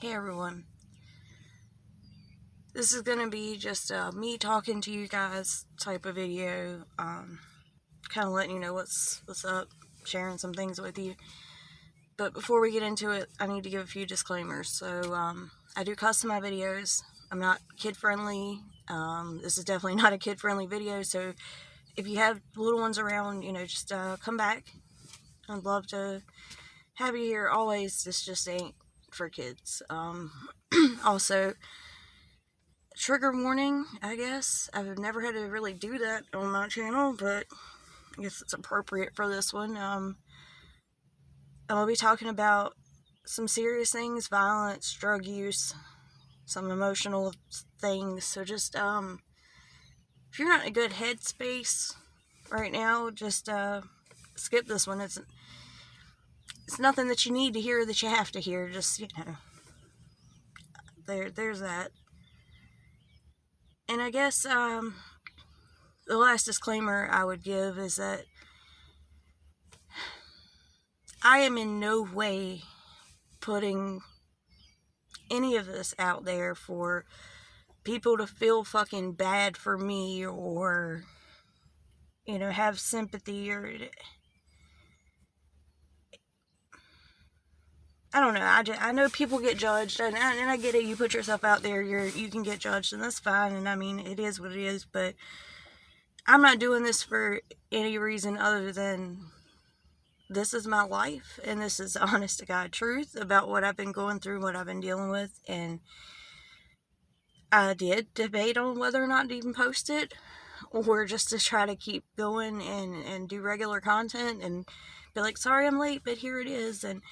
Hey everyone, this is gonna be just me talking to you guys type of video, kind of letting you know what's up, sharing some things with you. But before we get into it, I need to give a few disclaimers. So I do cuss in my videos. I'm not kid friendly. This is definitely not a kid friendly video. So if you have little ones around, just come back. I'd love to have you here always. This just ain't for kids. Also, trigger warning, I guess. I've never had to really do that on my channel, but I guess it's appropriate for this one. I'm going to be talking about some serious things, violence, drug use, some emotional things. So just, if you're not in a good headspace right now, just skip this one. It's nothing that you need to hear that you have to hear. Just, there's that. And I guess, the last disclaimer I would give is that I am in no way putting any of this out there for people to feel fucking bad for me or, have sympathy or... I don't know. I know people get judged, and I get it. You put yourself out there, you can get judged, and that's fine. And I mean, it is what it is. But I'm not doing this for any reason other than this is my life, and this is honest to God truth about what I've been going through, what I've been dealing with. And I did debate on whether or not to even post it, or just to try to keep going and do regular content and be like, sorry I'm late, but here it is. And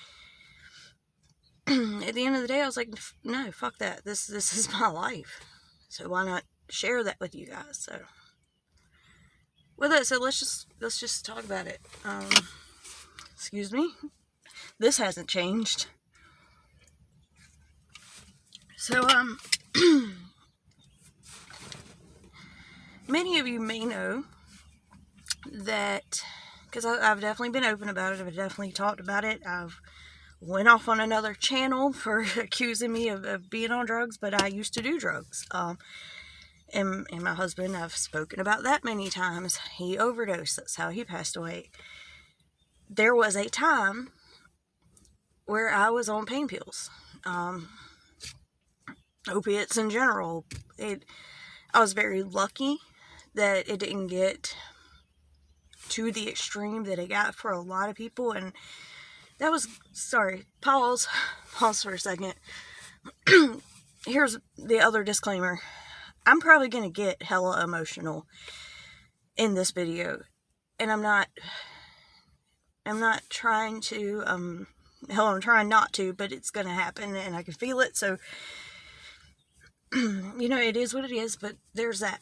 at the end of the day, I was like, no, fuck that. This is my life. So why not share that with you guys? So with that said, let's just talk about it. Excuse me. This hasn't changed. So many of you may know that, because I've definitely been open about it. I've definitely talked about it. I've went off on another channel for accusing me of being on drugs, but I used to do drugs. And my husband, I've spoken about that many times. He overdosed. That's how he passed away. There was a time where I was on pain pills. Opiates in general. I was very lucky that it didn't get to the extreme that it got for a lot of people. And that was, pause for a second. Here's the other disclaimer. I'm probably going to get hella emotional in this video. And I'm not trying to, I'm trying not to, but it's going to happen and I can feel it. So, it is what it is, but there's that.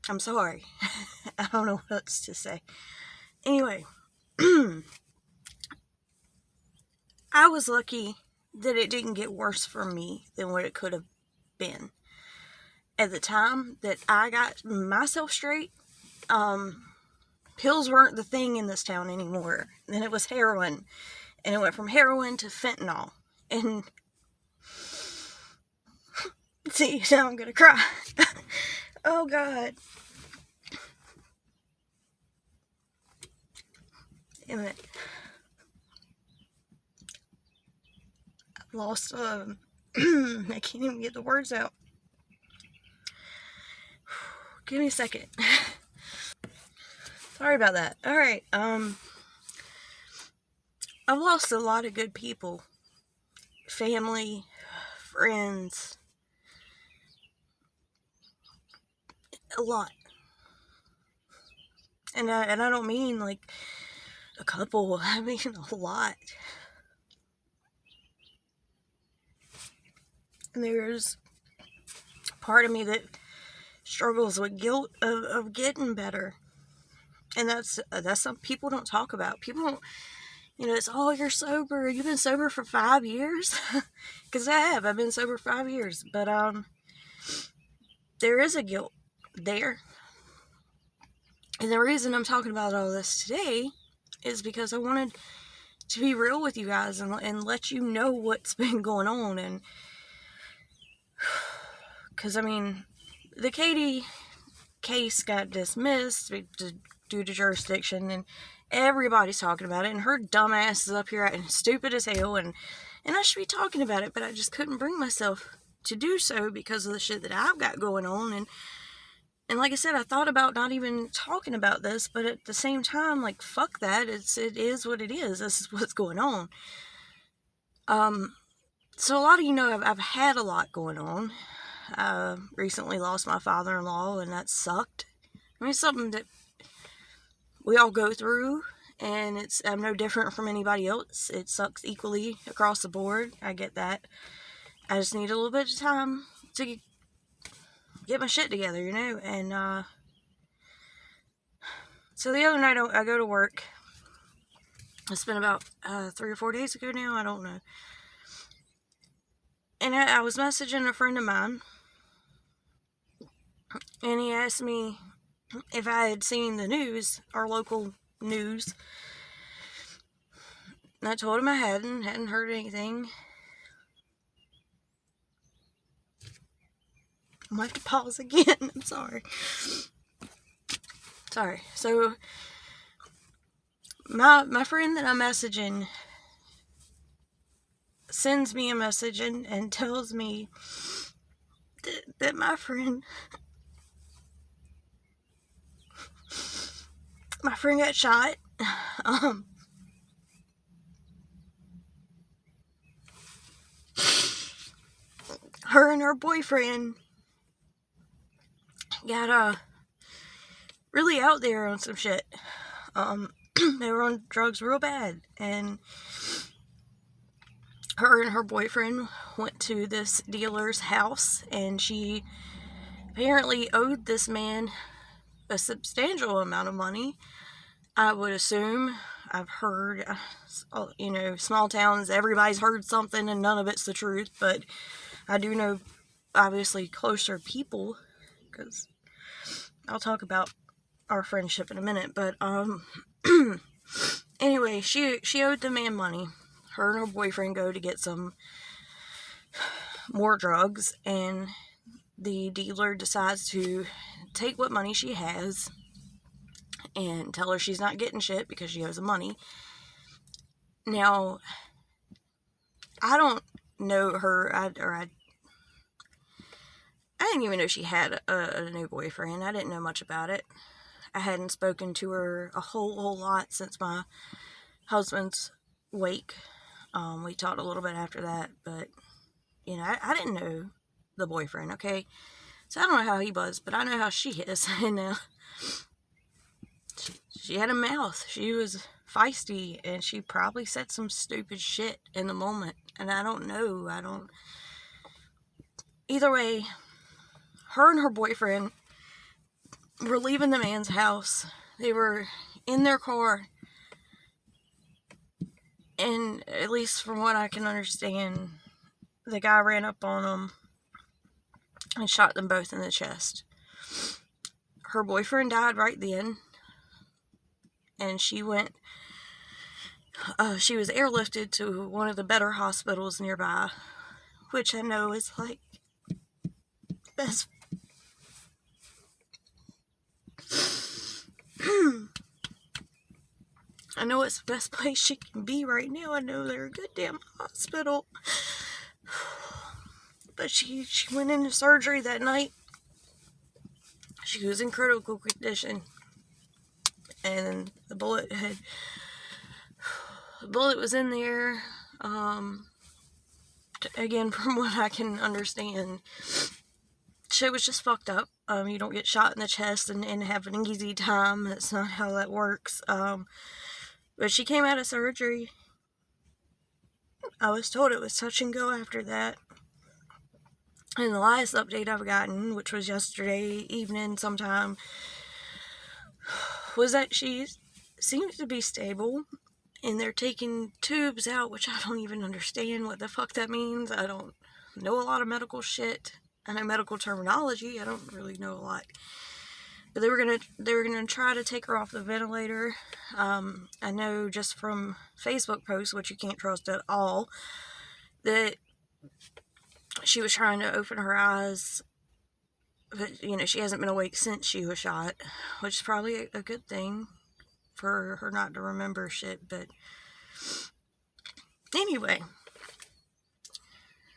I'm sorry. I don't know what else to say. Anyway, I was lucky that it didn't get worse for me than what it could have been. At the time that I got myself straight, pills weren't the thing in this town anymore. Then it was heroin. And it went from heroin to fentanyl. And see, now I'm gonna cry. Oh God. Damn it. I've lost, I can't even get the words out. Give me a second. Sorry about that. Alright, I've lost a lot of good people. Family, friends. A lot. And I don't mean like a couple, I mean a lot. And there's part of me that struggles with guilt of getting better. And that's something people don't talk about. People don't, it's, oh, you're sober. You've been sober for 5 years? Because I've been sober 5 years. But there is a guilt there. And the reason I'm talking about all this today is because I wanted to be real with you guys and let you know what's been going on. And because, I mean, the Katie case got dismissed due to jurisdiction, and everybody's talking about it, and her dumb ass is up here acting stupid as hell, and I should be talking about it, but I just couldn't bring myself to do so because of the shit that I've got going on. And like I said, I thought about not even talking about this, but at the same time, like, fuck that. It is what it is. This is what's going on. So a lot of you know I've had a lot going on. I recently lost my father-in-law, and that sucked. I mean, it's something that we all go through, and I'm no different from anybody else. It sucks equally across the board. I get that. I just need a little bit of time to get my shit together, you know. And so the other night I go to work. It's been about 3 or 4 days ago now, I don't know. And I was messaging a friend of mine, and he asked me if I had seen the news, our local news. And I told him I hadn't heard anything. I might have to pause again. I'm sorry. So, my friend that I'm messaging sends me a message and tells me that my friend got shot. Her and her boyfriend got really out there on some shit. They were on drugs real bad, and her and her boyfriend went to this dealer's house, and she apparently owed this man a substantial amount of money. I would assume. I've heard, you know, small towns, everybody's heard something and none of it's the truth, but I do know, obviously, closer people, because I'll talk about our friendship in a minute, but, anyway, she owed the man money. Her and her boyfriend go to get some more drugs, and the dealer decides to take what money she has and tell her she's not getting shit because she owes him money. Now, I don't know her, I didn't even know she had a new boyfriend. I didn't know much about it. I hadn't spoken to her a whole lot since my husband's wake. We talked a little bit after that, but, you know, I didn't know the boyfriend, okay? So I don't know how he was, but I know how she is, and she had a mouth. She was feisty, and she probably said some stupid shit in the moment, and I don't know. Either way, her and her boyfriend were leaving the man's house. They were in their car, and at least from what I can understand, the guy ran up on them and shot them both in the chest. Her boyfriend died right then, and she was airlifted to one of the better hospitals nearby, which I know is like best. I know it's the best place she can be right now. I know they're a good damn hospital. But she went into surgery that night. She was in critical condition, and the bullet was in there. Again, from what I can understand, shit was just fucked up. You don't get shot in the chest and have an easy time. That's not how that works. But she came out of surgery. I was told it was touch and go after that. And the last update I've gotten, which was yesterday evening sometime, was that she seems to be stable, and they're taking tubes out, which I don't even understand what the fuck that means. I don't know a lot of medical shit. I know medical terminology. I don't really know a lot. But they were gonna try to take her off the ventilator. I know just from Facebook posts, which you can't trust at all, that she was trying to open her eyes, but you know, she hasn't been awake since she was shot, which is probably a good thing for her not to remember shit. But anyway,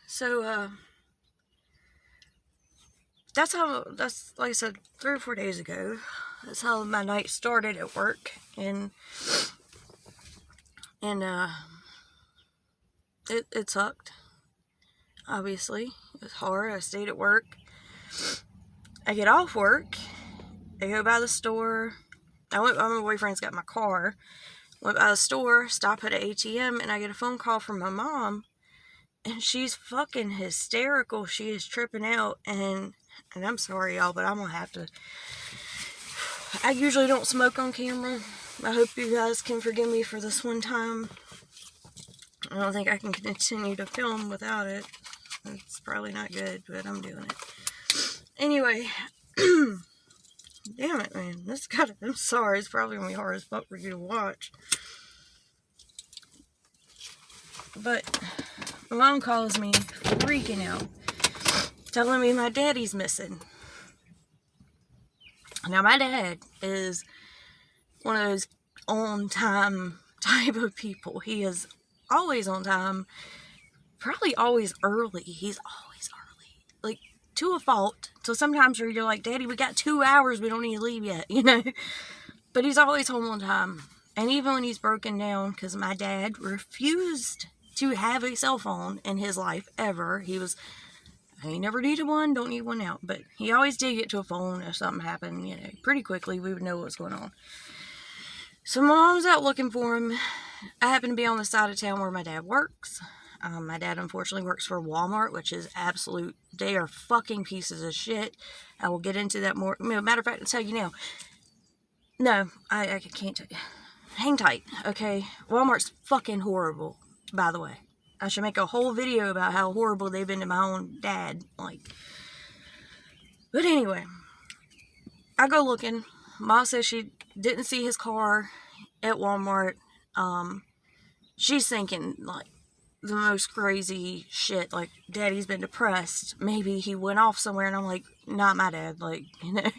so that's like I said, 3 or 4 days ago. That's how my night started at work, and it sucked. Obviously, it was hard. I stayed at work. I get off work. I go by the store. My boyfriend's got my car. Went by the store, stop at an ATM, and I get a phone call from my mom, and she's fucking hysterical. She is tripping out, and I'm sorry, y'all, but I'm gonna have to. I usually don't smoke on camera. I hope you guys can forgive me for this one time. I don't think I can continue to film without it. It's probably not good, but I'm doing it. Anyway, damn it, man. I'm sorry, it's probably gonna be hard as fuck for you to watch. But my mom calls me freaking out, telling me my daddy's missing. Now, my dad is one of those on-time type of people. He is always on time, probably always early. He's always early, like, to a fault. So sometimes you're like, Daddy, we got 2 hours, we don't need to leave yet, you know? But he's always home on time. And even when he's broken down, because my dad refused to have a cell phone in his life, ever. He never needed one, don't need one now. But he always did get to a phone if something happened, you know, pretty quickly. We would know what was going on. So my mom's out looking for him. I happen to be on the side of town where my dad works. My dad unfortunately works for Walmart, which is absolute, they are fucking pieces of shit. I will get into that more. Matter of fact, I'll tell you now. No, I can't tell you. Hang tight, okay? Walmart's fucking horrible, by the way. I should make a whole video about how horrible they've been to my own dad. But anyway, I go looking. Mom says she didn't see his car at Walmart. She's thinking, like, the most crazy shit. Like, Daddy's been depressed. Maybe he went off somewhere. And I'm like, not my dad. Like, you know.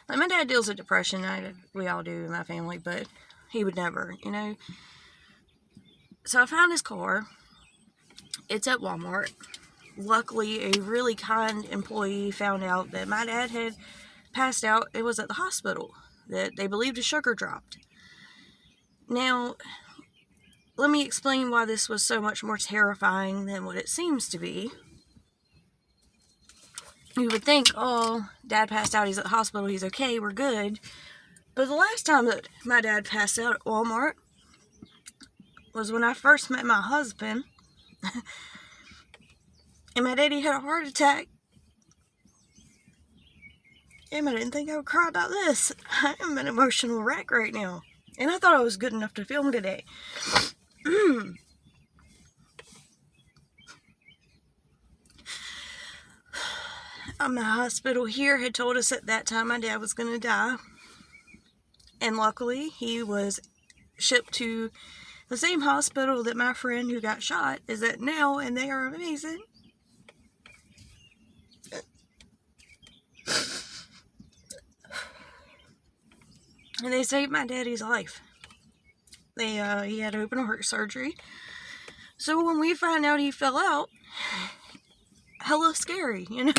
Like, my dad deals with depression. We all do in my family. But he would never, you know. So I found his car. It's at Walmart. Luckily, a really kind employee found out that my dad had passed out. It was at the hospital. That they believed his sugar dropped. Now, let me explain why this was so much more terrifying than what it seems to be. You would think, oh, Dad passed out, he's at the hospital, he's okay, we're good. But the last time that my dad passed out at Walmart was when I first met my husband. And my daddy had a heart attack. Damn, I didn't think I would cry about this. I am an emotional wreck right now. And I thought I was good enough to film today. The hospital here had told us at that time my dad was going to die. And luckily, he was shipped to the same hospital that my friend who got shot is at now, and they are amazing. And they saved my daddy's life. He had open heart surgery. So when we found out he fell out, hella scary, you know.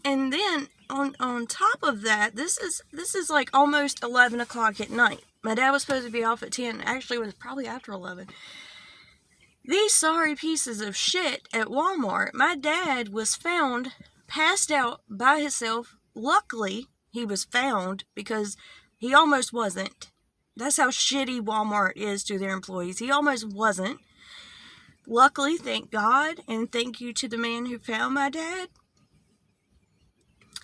And then on top of that, this is like almost 11 o'clock at night. My dad was supposed to be off at 10. Actually, it was probably after 11. These sorry pieces of shit at Walmart. My dad was found passed out by himself. Luckily, he was found because he almost wasn't. That's how shitty Walmart is to their employees. He almost wasn't. Luckily, thank God, and thank you to the man who found my dad.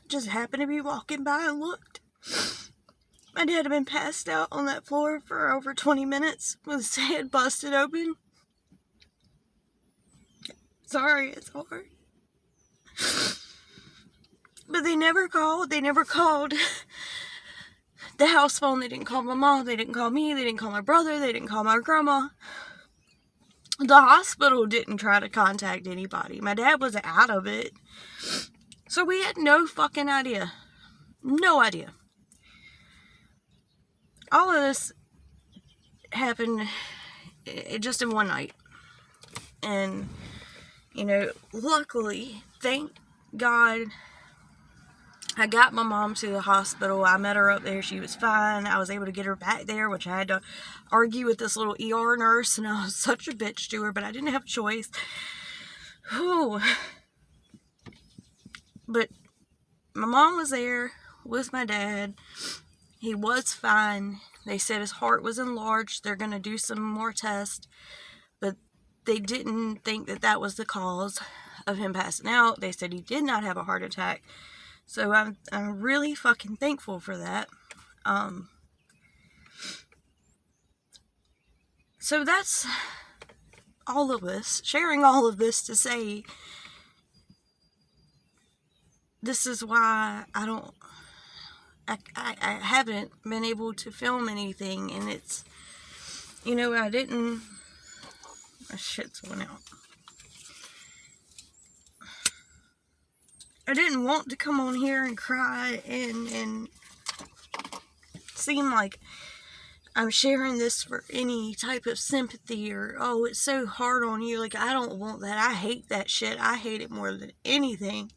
Just happened to be walking by and looked. My dad had been passed out on that floor for over 20 minutes with his head busted open. Sorry, it's hard. But they never called. They never called the house phone. They didn't call my mom. They didn't call me. They didn't call my brother. They didn't call my grandma. The hospital didn't try to contact anybody. My dad was out of it. So we had no fucking idea. No idea. All of this happened just in one night. And, you know, luckily, thank God, I got my mom to the hospital. I met her up there. She was fine. I was able to get her back there, which I had to argue with this little ER nurse, and I was such a bitch to her, but I didn't have a choice. Whew. But my mom was there with my dad. He was fine. They said his heart was enlarged. They're going to do some more tests, but they didn't think that that was the cause of him passing out. They said he did not have a heart attack. So I'm really fucking thankful for that. So that's all of this. Sharing all of this to say, this is why I haven't been able to film anything. And it's, you know, my shit's going out. I didn't want to come on here and cry and seem like I'm sharing this for any type of sympathy or, oh, it's so hard on you. Like, I don't want that. I hate that shit. I hate it more than anything.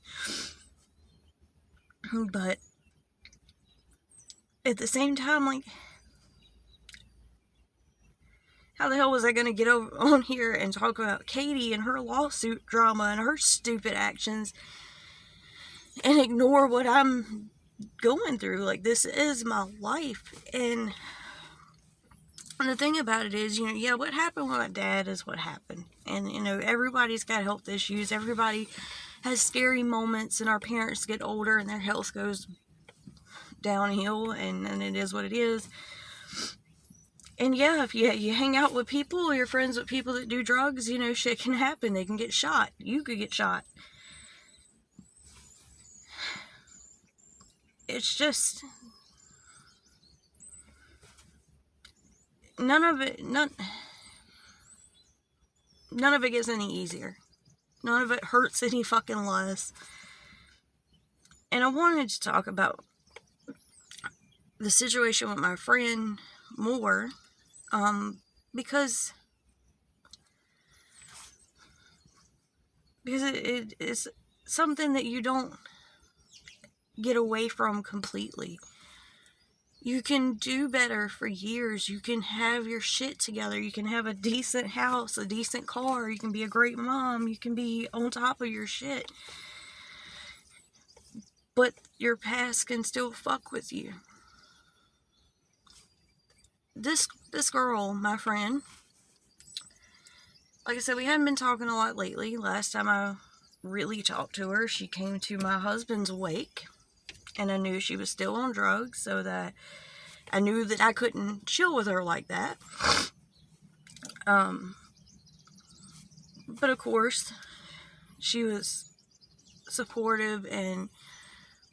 But at the same time, like, how the hell was I going to get on here and talk about Katie and her lawsuit drama and her stupid actions and ignore what I'm going through? Like, this is my life. And the thing about it is, you know, yeah, what happened with my dad is what happened. And, you know, everybody's got health issues. Everybody has scary moments, and our parents get older and their health goes downhill, and it is what it is. And yeah, if you hang out with people or you're friends with people that do drugs, you know, shit can happen. They can get shot. You could get shot. It's just, none of it gets any easier. None of it hurts any fucking less. And I wanted to talk about the situation with my friend more, because it is something that you don't get away from completely. You can do better for years. You can have your shit together. You can have a decent house, a decent car. You can be a great mom. You can be on top of your shit. But your past can still fuck with you. This girl, my friend, like I said, we hadn't been talking a lot lately. Last time I really talked to her, she came to my husband's wake. And I knew she was still on drugs, so that I knew that I couldn't chill with her like that. But of course, she was supportive and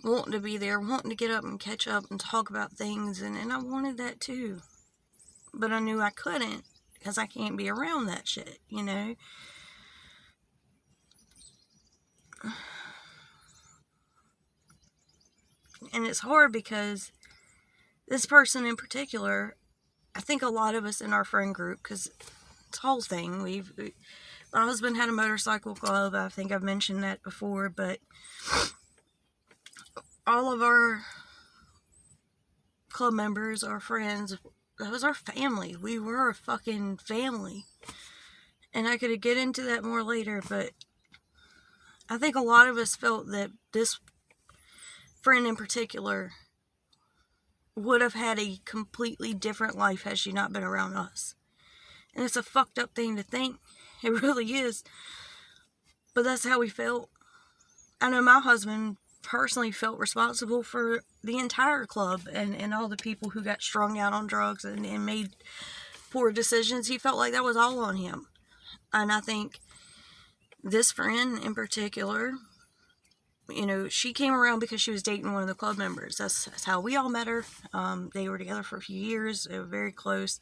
wanting to be there, wanting to get up and catch up and talk about things, and I wanted that too. But I knew I couldn't, because I can't be around that shit, you know? And it's hard because this person in particular, I think a lot of us in our friend group, because it's a whole thing, my husband had a motorcycle club. I think I've mentioned that before, but all of our club members, our friends, that was our family. We were a fucking family. And I could get into that more later, but I think a lot of us felt that this friend in particular would have had a completely different life had she not been around us. And it's a fucked up thing to think. It really is. But that's how we felt. I know my husband personally felt responsible for the entire club and all the people who got strung out on drugs and made poor decisions. He felt like that was all on him. And I think this friend in particular You know, she came around because she was dating one of the club members. That's how we all met her. They were together for a few years. They were very close.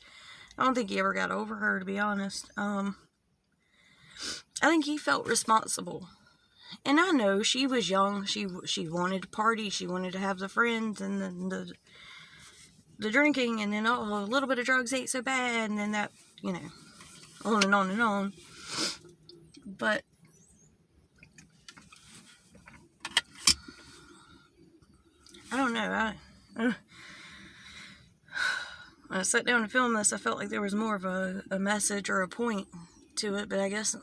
I don't think he ever got over her, to be honest. I think he felt responsible. And I know she was young. She wanted to party. She wanted to have the friends and then the drinking. And then, a little bit of drugs ain't so bad. And then that, you know, on and on and on. But I don't know. When I sat down to film this, I felt like there was more of a message or a point to it. But I guess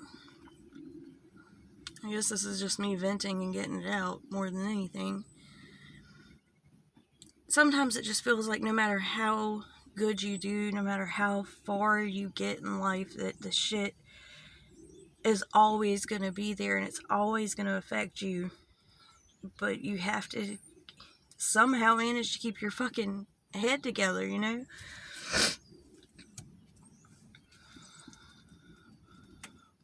this is just me venting and getting it out more than anything. Sometimes it just feels like no matter how good you do, no matter how far you get in life, that the shit is always going to be there and it's always going to affect you. But you have to somehow manage to keep your fucking head together, you know?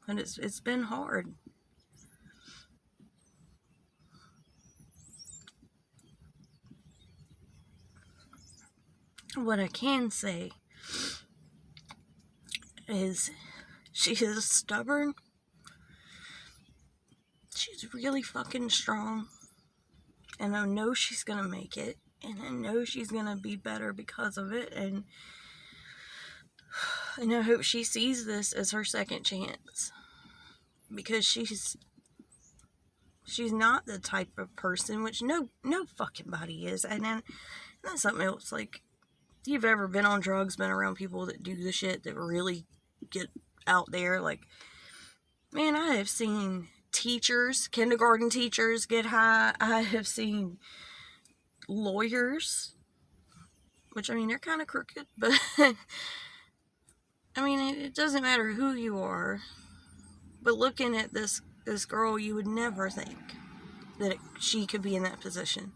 And it's been hard. What I can say is she is stubborn. She's really fucking strong. And I know she's gonna make it. And I know she's gonna be better because of it. And I hope she sees this as her second chance. Because she's not the type of person, which no fucking body is. And then that's something else. Like, if you've ever been on drugs, been around people that do the shit that really get out there, like, man, I have seen teachers, kindergarten teachers get high. I have seen lawyers, which, I mean, they're kind of crooked, but I mean, it doesn't matter who you are, but looking at this girl, you would never think that she could be in that position.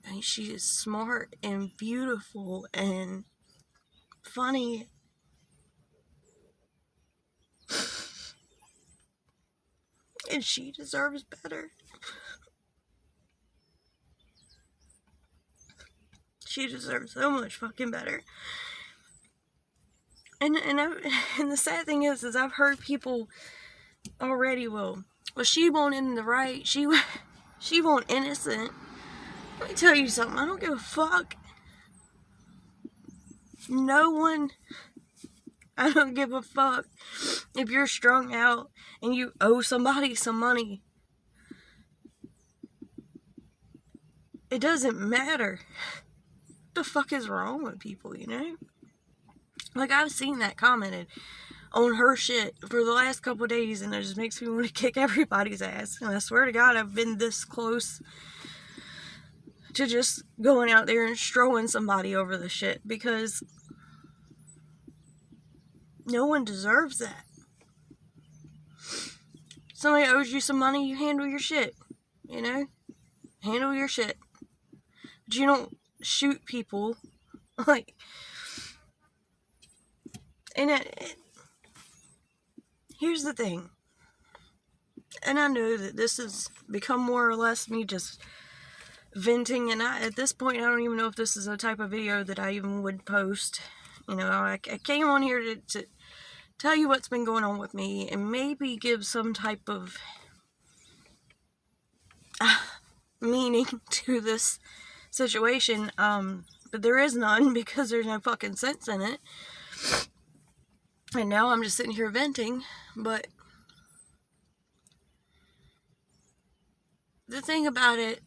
I mean, she is smart and beautiful and funny. And she deserves better. She deserves so much fucking better. And the sad thing is I've heard people already, well, she won't in the right, she won't innocent. Let me tell you something, I don't give a fuck. No one, I don't give a fuck if you're strung out and you owe somebody some money. It doesn't matter. What the fuck is wrong with people, you know? Like, I've seen that commented on her shit for the last couple of days, and it just makes me want to kick everybody's ass. And I swear to God, I've been this close to just going out there and strolling somebody over the shit, because no one deserves that. Somebody owes you some money, you handle your shit, you know? Handle your shit. But you don't shoot people, like, and here's the thing, and I know that this has become more or less me just venting, and at this point, I don't even know if this is a type of video that I even would post. You know, I came on here to tell you what's been going on with me, and maybe give some type of meaning to this situation, but there is none, because there's no fucking sense in it. And now I'm just sitting here venting. But the thing about it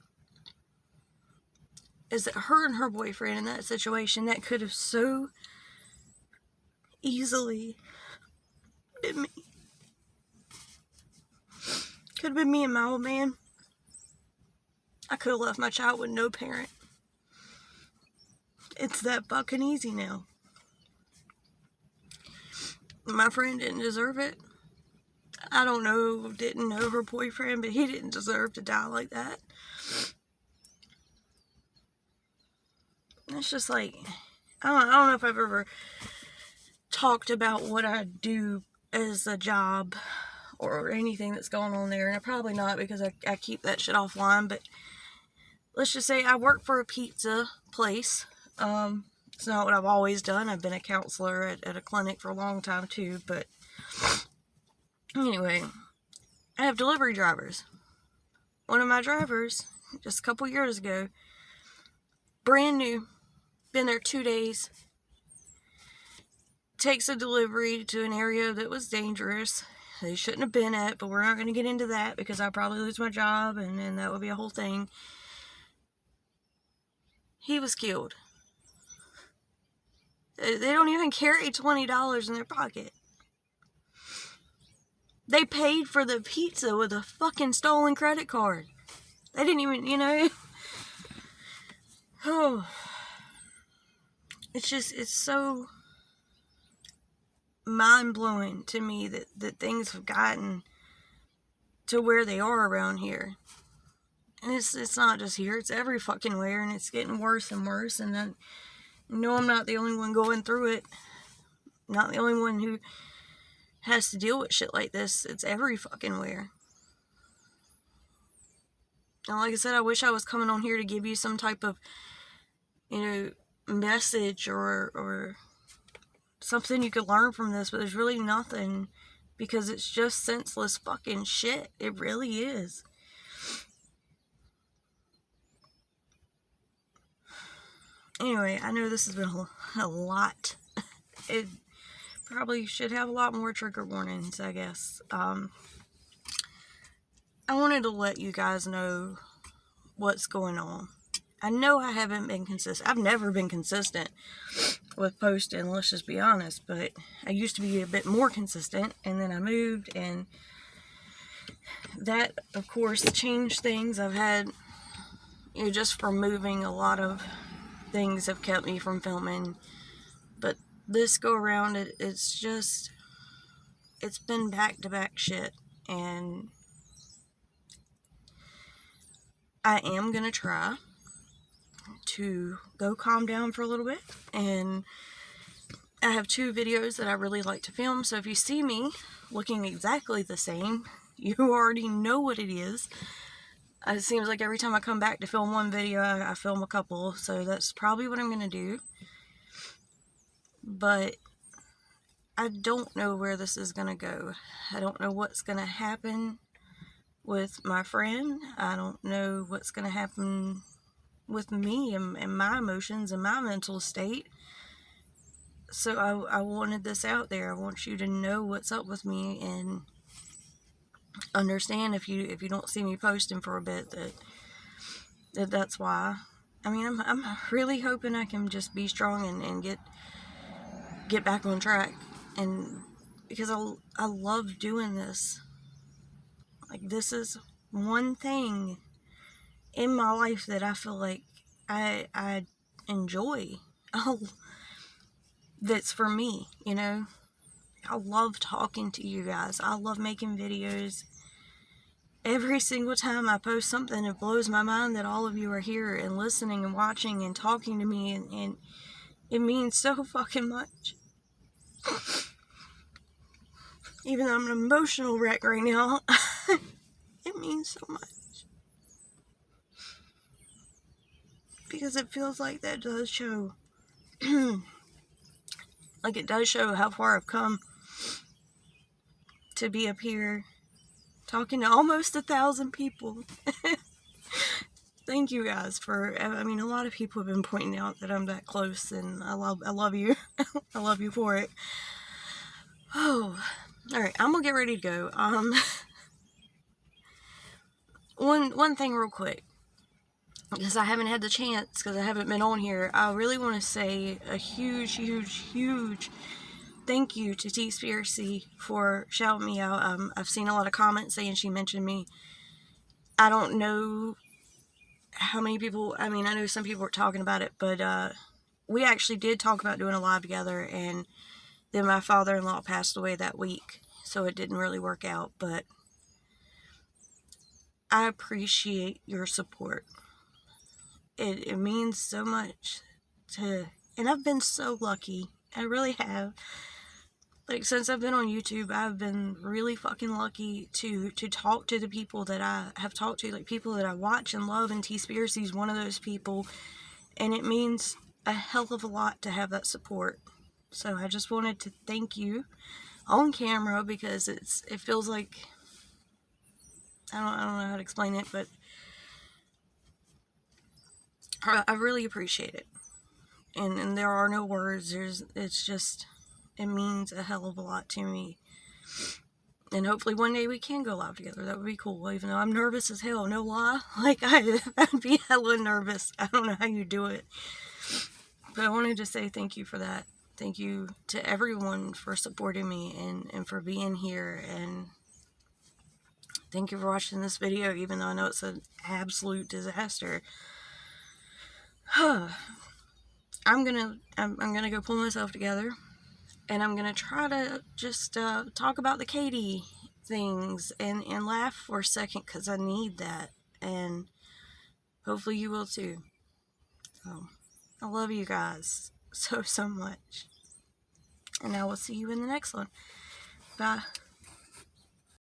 is that her and her boyfriend in that situation, that could have so easily been me. Could have been me and my old man. I could have left my child with no parent. It's that fucking easy now. My friend didn't deserve it. I didn't know her boyfriend, but he didn't deserve to die like that. It's just like, I don't know if I've ever talked about what I do as a job or anything that's going on there, and probably not because I keep that shit offline, but let's just say I work for a pizza place. It's not what I've always done. I've been a counselor at a clinic for a long time too, but anyway, I have delivery drivers. One of my drivers, just a couple years ago, brand new, been there 2 days, takes a delivery to an area that was dangerous. They shouldn't have been at, but we're not going to get into that because I'll probably lose my job and that would be a whole thing. He was killed. They don't even carry $20 in their pocket. They paid for the pizza with a fucking stolen credit card. They didn't even, Oh. It's so mind-blowing to me that things have gotten to where they are around here. And it's not just here, it's every fucking where, and it's getting worse and worse, and then, I'm not the only one going through it. I'm not the only one who has to deal with shit like this. It's every fucking where. And like I said, I wish I was coming on here to give you some type of, message or something you could learn from this, but there's really nothing, because it's just senseless fucking shit. It really is. Anyway, I know this has been a lot. It probably should have a lot more trigger warnings, I guess. I wanted to let you guys know what's going on. I know I haven't been consistent. I've never been consistent with posting, let's just be honest, but I used to be a bit more consistent, and then I moved, and that, of course, changed things. I've had, just from moving, a lot of things have kept me from filming, but this go around, it's been back-to-back shit, and I am gonna try to go calm down for a little bit, and I have 2 videos that I really like to film, so if you see me looking exactly the same, you already know what it is. It seems like every time I come back to film one video, I film a couple, so that's probably what I'm going to do. But I don't know where this is going to go. I don't know what's going to happen with my friend. I don't know what's going to happen with me and my emotions and my mental state. So I wanted this out there. I want you to know what's up with me and understand if you don't see me posting for a bit that's why. I mean, I'm really hoping I can just be strong and get back on track, and because I love doing this. Like, this is one thing in my life that I feel like I enjoy. That's for me, I love talking to you guys. I love making videos. Every single time I post something, it blows my mind that all of you are here and listening and watching and talking to me, and it means so fucking much. Even though I'm an emotional wreck right now, it means so much. Because it feels like that does show, like it does show how far I've come to be up here talking to almost 1,000 people. Thank you guys a lot of people have been pointing out that I'm that close, and I love you. I love you for it. Oh, alright, I'm gonna get ready to go. One thing real quick, because I haven't had the chance, because I haven't been on here, I really want to say a huge, huge, huge thank you to T-Spiracy for shouting me out. I've seen a lot of comments saying she mentioned me. I don't know how many people, I know some people were talking about it, but we actually did talk about doing a live together, and then my father-in-law passed away that week, so it didn't really work out, but I appreciate your support. It means so much and I've been so lucky. I really have. like, since I've been on YouTube, I've been really fucking lucky to talk to the people that I have talked to, like, people that I watch and love, and T-Spiracy's one of those people, and it means a hell of a lot to have that support. So I just wanted to thank you on camera, because it feels like, I don't know how to explain it, but I really appreciate it. And there are no words. It's just, it means a hell of a lot to me. And hopefully one day we can go live together. That would be cool, even though I'm nervous as hell, no lie. Like, I'd be hella nervous. I don't know how you do it. But I wanted to say thank you for that. Thank you to everyone for supporting me and for being here. And thank you for watching this video, even though I know it's an absolute disaster. I'm gonna go pull myself together, and I'm gonna try to just talk about the Katie things and laugh for a second, because I need that, and hopefully you will too. So I love you guys so much, and I will see you in the next one. Bye.